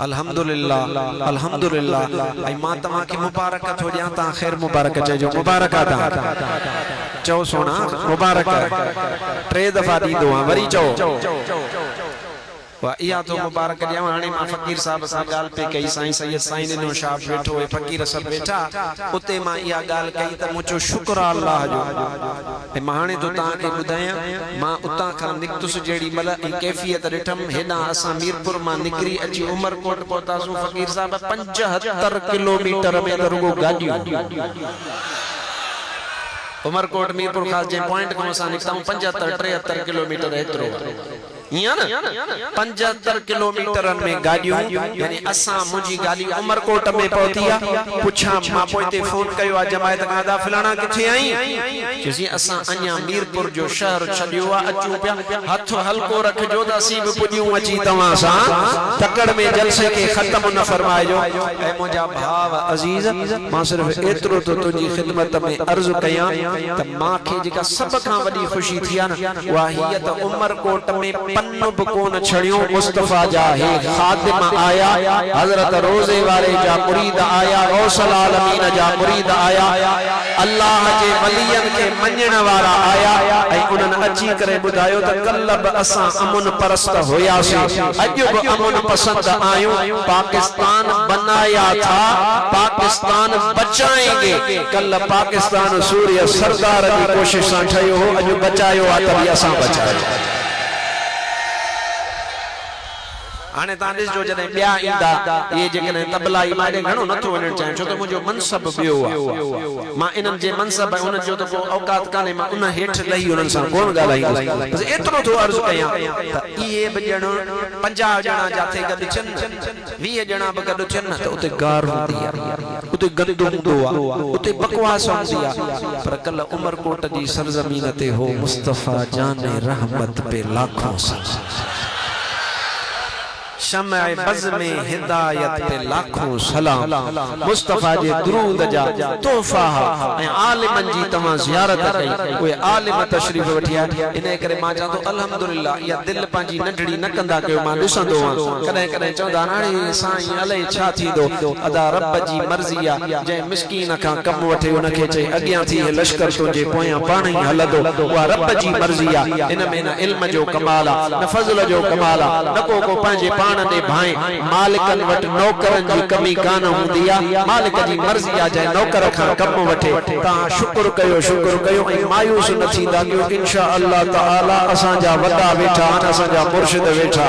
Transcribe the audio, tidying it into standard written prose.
अल्हम्दुलिल्लाह अल्हम्दुलिल्लाह आई मां तमा की मुबारक थो दियां ता खैर मुबारक चजो मुबारक ता चओ सोना मुबारक टे दफा दी दुआ वरी चओ वाह या तो मुबारक दियां हाने मां फकीर साहब सा गाल पे कई साईं सैयद साईं ने शाह बैठो है फकीर सब बैठा उते मां या गाल कई त मुचो शुक्र अल्लाह जो ए माने तो ता के बुधाया मां उता का निकतुस जेडी मल कैफियत रिठम हेडा असा मीरपुर मां निकरी अची उमरकोट पहुता सु फकीर साहब 75 किलोमीटर में दरगो गाडियो उमरकोट मीरपुर खास जे पॉइंट को असा निकताऊ 75 73 किलोमीटर एतरो या ना 75 किलोमीटर में गाडियो यानी असा मुजी गाली उमरकोट में पहुतिया पुछा मां पोते फोन कयो आ जमायत कादा फलाना किथे आई किसी असा अन्या मीरपुर जो शहर छडियो आ अचू पिया हाथ हल्को रख जो दसी भी पुजियो अची तवा सा तकड़ में जलसे के खत्म न फरमायो ए मुजा भाव अजीज मां सिर्फ एतरो तो तुजी खिदमत में अर्ज कया त मां के जेका सब का वडी खुशी थिया न वाहियत उमरकोट में पन्नो बकोन छड़ियो मुस्तफा जा है खादिम आया हजरत रोजे वाले जा मुरीद आया गौसल आलमीन जा मुरीद आया अल्लाह जे वलियन के मन्नण वाला आया ए उनन अची करे बुधायो त कल्लब असा अमन परस्त होया से अजब अमन पसंद आयो पाकिस्तान बनाया था पाकिस्तान बचाएंगे कल पाकिस्तान सूर्य सरदार की कोशिश ठयो हो अज बचायो आ तभी असा बचायो आने तांदिस जो जने ब्या इंदा ये जने तबला ई माडे घणो नथो वणण चाहे छो तो मुजो मनसब बियो आ मां इनन जे मनसब उन जो तो औकात काने मां उन हेठ लही उनन सा कोन गालाई बस एतरो तो अर्ज कया त ये बजण 50 जना जाथे गद छन 20 जना बगद छन त उते गार होंदी आ उते गंदो हूंदो आ उते बकवास होंदी आ पर कल उमरकोट जी सरजमीन ते हो मुस्तफा जान रहमत पे लाखों शम्अ बज़ में हिदायत पे लाखों सलाम मुस्तफा जे दुरूद जा तोहफा ए आलिमन जी तमा ज़ियारत कई कोई आलिम तशरीफ वठिया इने करे मां चाहतो अल्हम्दुलिल्लाह या दिल पांजी नडड़ी न कंदा के मां दिसंदो कदे कदे चौदा हाणे साईं अले छा थींदो अदा रब जी मर्जी आ जे मिस्कीन का कम वठे उनके चे अगियां थी लश्कर तो जे पोया पाणी हलदो वा रब जी मर्जी आ इन में न इल्म जो कमाल आ न फज़ल जो कमाल आ न को पांजे ने भाई मालिकन वट नौकरन जी कमी कान हुंदी आ मालिक जी मर्जी आ जाए नौकर खां कम वठे ता शुक्र कयो ए मायूस न थींदा क्यों इंशाअल्लाह ताला असा जा वडा वेठा असा जा मुर्शिद वेठा